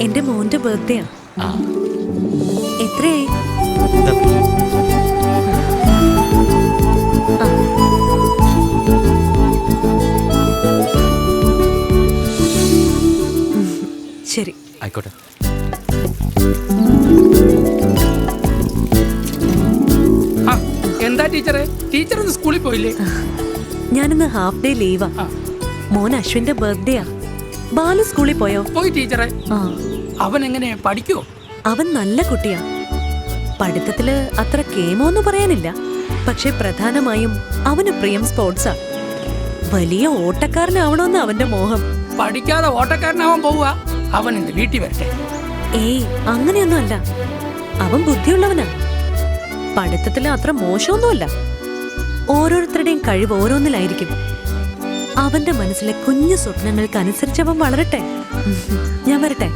എന്റെ മോന്റെ ബർത്ത്ഡേയാ. ആ എത്രയായി? ഇതാ. ആ. ശരി, ആയിക്കോട്ടെ. എന്താ ടീച്ചറെ, ടീച്ചർ ഒന്ന് സ്കൂളിൽ പോയില്ലേ? ഞാനിന്ന് ഹാഫ് ഡേ ലീവാ. മോൻ അശ്വിന്റെ ബർത്ത്ഡേയാ. ബാലു സ്കൂളിൽ പോയോ? പോയി ടീച്ചറെ. ആ, അവൻ എങ്ങനെ പഠിക്കുവോ? അവൻ നല്ല കുട്ടിയാ. പഠിത്തത്തില് അത്ര കേമോന്ന് പറയാനില്ല, പക്ഷെ പ്രധാനമായും അവന് പ്രിയം സ്പോർട്സാ. വലിയ ഓട്ടക്കാരനാവണമെന്ന് അവന്റെ മോഹം. പഠിക്കാതെ ഓട്ടക്കാരനാവാൻ പോവുക. അവൻ എന്റെ വീട്ടിൽ വരട്ടെ. ഏയ്, അങ്ങനെയൊന്നും അല്ല. അവൻ ബുദ്ധിയുള്ളവനാ. പഠിത്തത്തില് അത്ര മോശമൊന്നുമല്ല. ഓരോരുത്തരുടെയും കഴിവ് ഓരോന്നിലായിരിക്കും. അവന്റെ മനസ്സിലെ കുഞ്ഞു സ്വപ്നങ്ങൾക്ക് അനുസരിച്ച് അവൻ വളരട്ടെ. ഞാൻ വരട്ടെ.